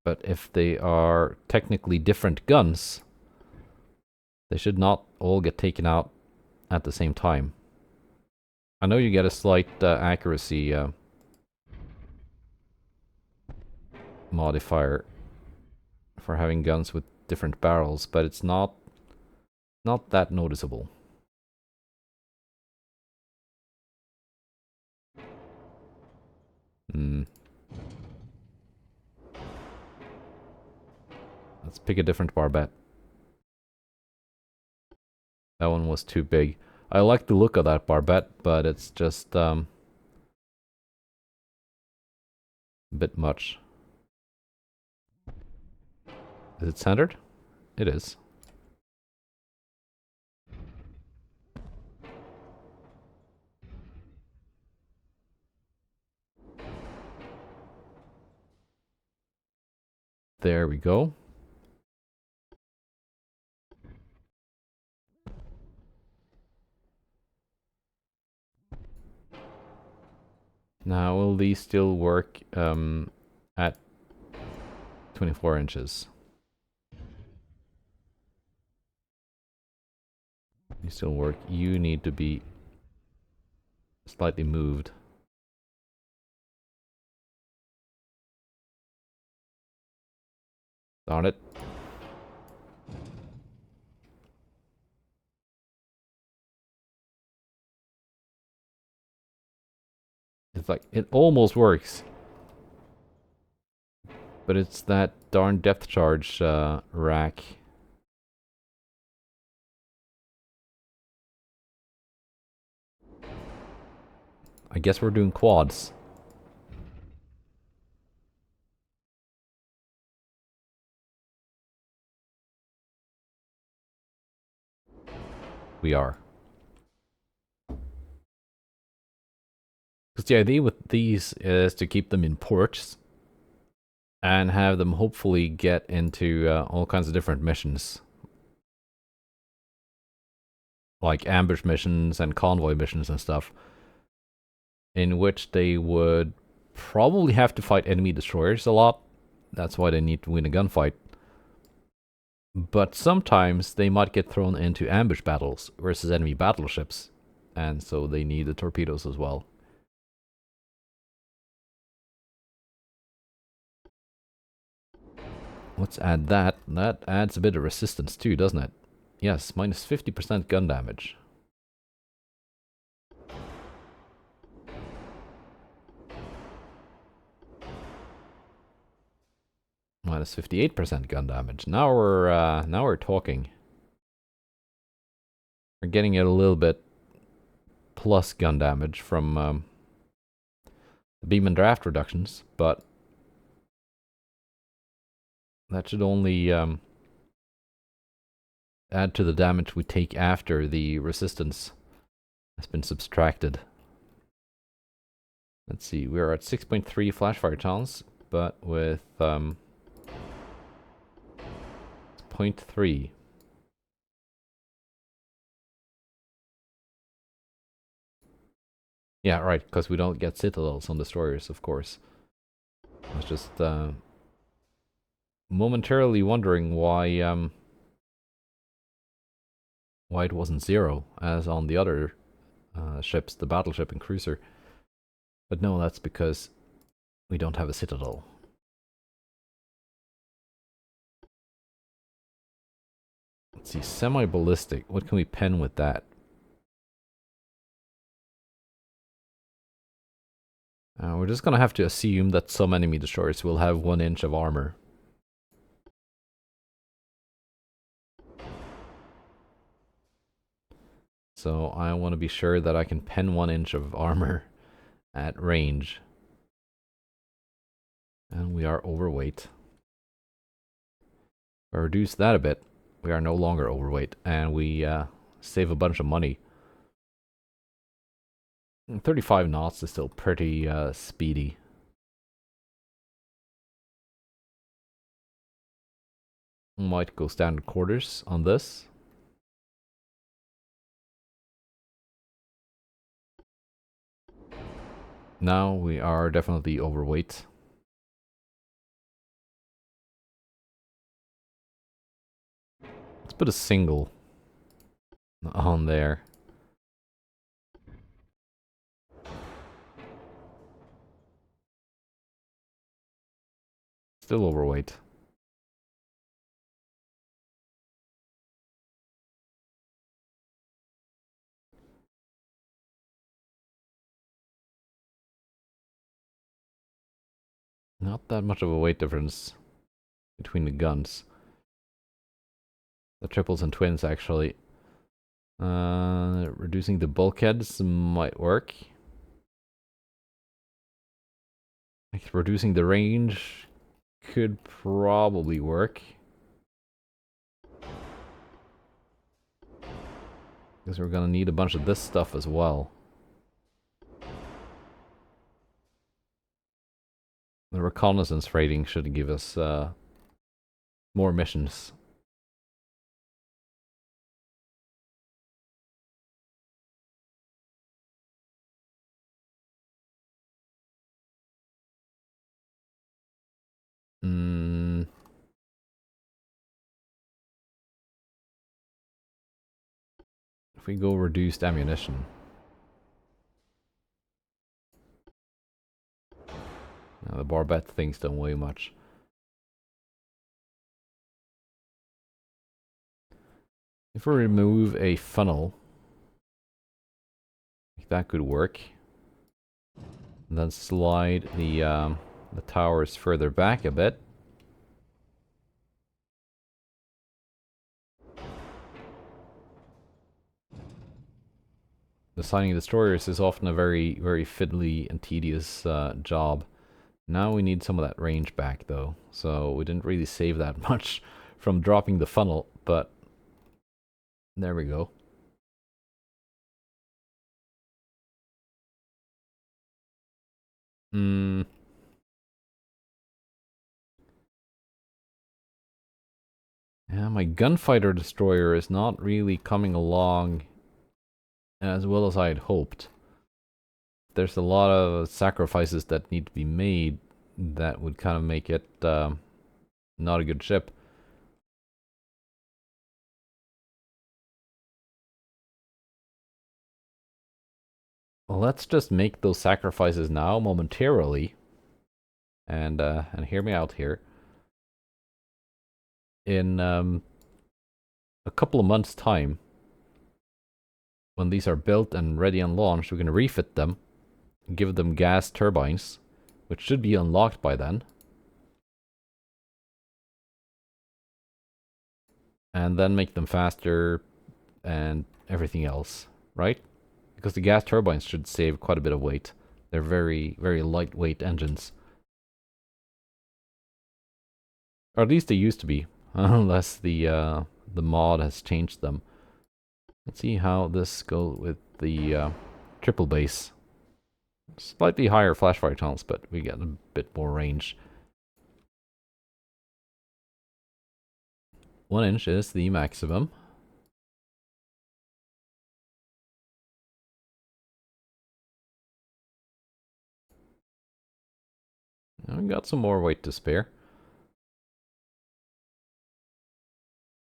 But if they are technically different guns, they should not all get taken out at the same time. I know you get a slight accuracy modifier. for having guns with different barrels, but it's not that noticeable. Hmm. Let's pick a different barbette. That one was too big. I like the look of that barbette, but it's just a bit much. Is it centered? It is. There we go. Now, will these still work at 24 inches? They still work. You need to be slightly moved. Darn it. It's like, it almost works. But it's that darn depth charge rack. I guess we're doing quads. We are. Because the idea with these is to keep them in ports and have them hopefully get into all kinds of different missions. Like ambush missions and convoy missions and stuff. In which they would probably have to fight enemy destroyers a lot. That's why they need to win a gunfight. But sometimes they might get thrown into ambush battles versus enemy battleships. And so they need the torpedoes as well. Let's add that. That adds a bit of resistance too, doesn't it? Yes, minus 50% gun damage. Minus 58% gun damage. Now we're talking. We're getting it a little bit plus gun damage from the beam and draft reductions, but that should only add to the damage we take after the resistance has been subtracted. Let's see, we're at 6.3 flash fire chance, but with 0.3. Yeah, right, because we don't get citadels on destroyers, of course. I was just momentarily wondering why it wasn't 0 as on the other ships, the battleship and cruiser. But no, that's because we don't have a citadel. Let's see, semi-ballistic. What can we pen with that? We're just gonna have to assume that some enemy destroyers will have 1 inch of armor. So I want to be sure that I can pen 1 inch of armor at range. And we are overweight. If I reduce that a bit, we are no longer overweight, and we save a bunch of money. 35 knots is still pretty speedy. Might go standard quarters on this. Now we are definitely overweight. Let's put a single on there. Still overweight. Not that much of a weight difference between the guns. The triples and twins, actually. Reducing the bulkheads might work. Like, reducing the range could probably work. Because we're gonna need a bunch of this stuff as well. The reconnaissance rating should give us more missions. If we go reduced ammunition. The barbette things don't weigh much. If we remove a funnel, that could work. And then slide the towers further back a bit. Designing destroyers is often a very, very fiddly and tedious job. Now we need some of that range back, though. So we didn't really save that much from dropping the funnel, but there we go. Yeah, my gunfighter destroyer is not really coming along as well as I had hoped. There's a lot of sacrifices that need to be made that would kind of make it not a good ship. Well, let's just make those sacrifices now momentarily, and hear me out here. In a couple of months' time, when these are built and ready and launched, we can refit them, give them gas turbines, which should be unlocked by then. And then make them faster and everything else, right? Because the gas turbines should save quite a bit of weight. They're very, very lightweight engines. Or at least they used to be, unless the mod has changed them. Let's see how this goes with the triple base. Slightly higher flash fire tunnels, but we get a bit more range. 1 inch is the maximum. And we got some more weight to spare.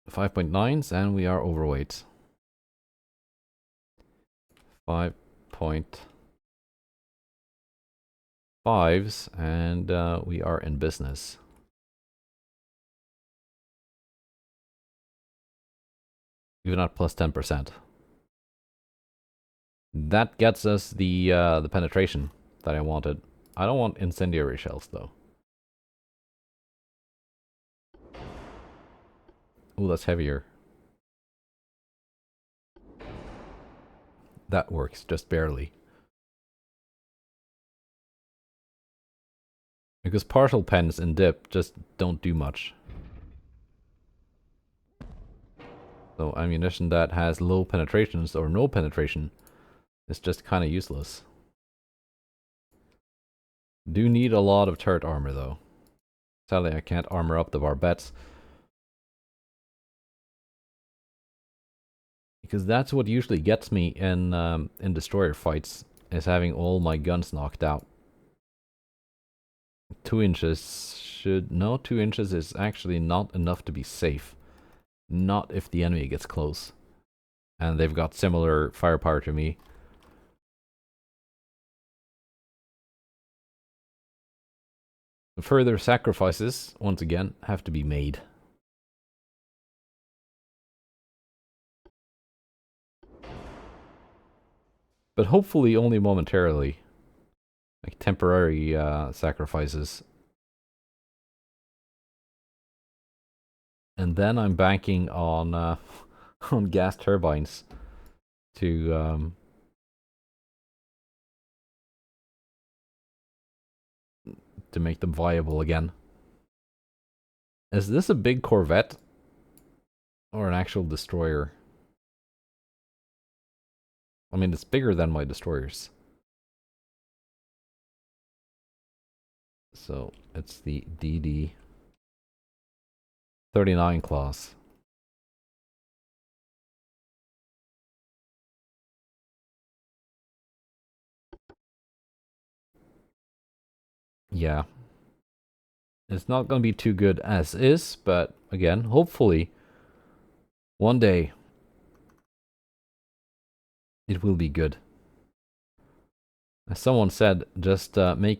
5.9s, and we are overweight. 5.5s, and we are in business. Even at plus 10%. That gets us the penetration that I wanted. I don't want incendiary shells, though. Ooh, that's heavier. That works, just barely. Because partial pens in dip just don't do much. So ammunition that has low penetrations or no penetration is just kind of useless. Do need a lot of turret armor, though. Sadly, I can't armor up the barbettes. Because that's what usually gets me in destroyer fights, is having all my guns knocked out. 2 inches should... No, 2 inches is actually not enough to be safe. Not if the enemy gets close. And they've got similar firepower to me. Further sacrifices, once again, have to be made. But hopefully only momentarily. Like temporary sacrifices. And then I'm banking on on gas turbines to make them viable again. Is this a big corvette or an actual destroyer? I mean, it's bigger than my destroyers. So it's the DD 39 class. Yeah. It's not going to be too good as is, but again, hopefully one day it will be good. As someone said, just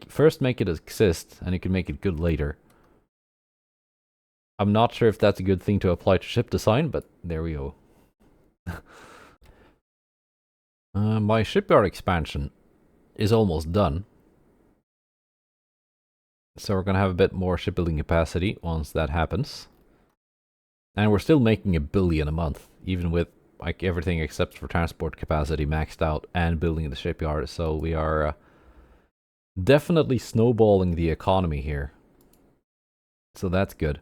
first make it exist, and you can make it good later. I'm not sure if that's a good thing to apply to ship design, but there we go. My shipyard expansion is almost done. So we're going to have a bit more shipbuilding capacity once that happens. And we're still making $1 billion a month, even with like everything except for transport capacity maxed out and building the shipyard. So we are definitely snowballing the economy here. So that's good.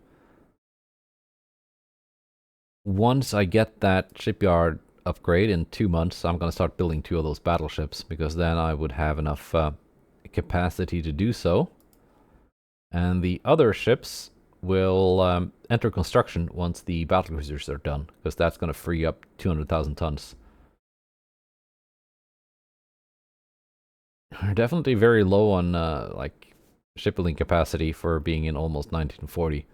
Once I get that shipyard upgrade in 2 months, I'm going to start building 2 of those battleships, because then I would have enough capacity to do so. And the other ships will enter construction once the battlecruisers are done, because that's going to free up 200,000 tons. We're definitely very low on like shipbuilding capacity for being in almost 1940.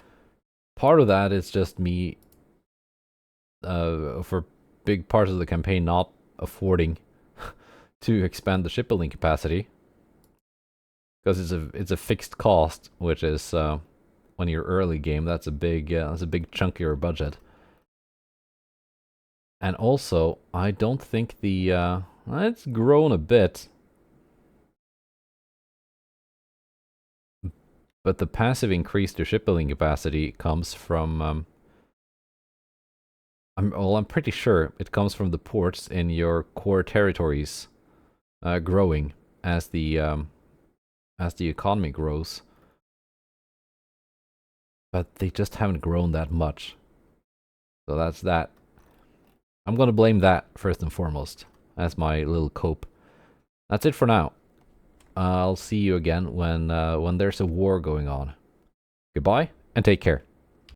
Part of that is just me for big parts of the campaign not affording to expand the shipbuilding capacity, because it's a fixed cost, which is when you're early game, that's a big chunk of your budget. And also, I don't think the it's grown a bit, but the passive increase to shipbuilding capacity comes from I'm pretty sure it comes from the ports in your core territories growing as the economy grows. But they just haven't grown that much. So that's that. I'm gonna blame that first and foremost as my little cope. That's it for now. I'll see you again when there's a war going on. Goodbye and take care.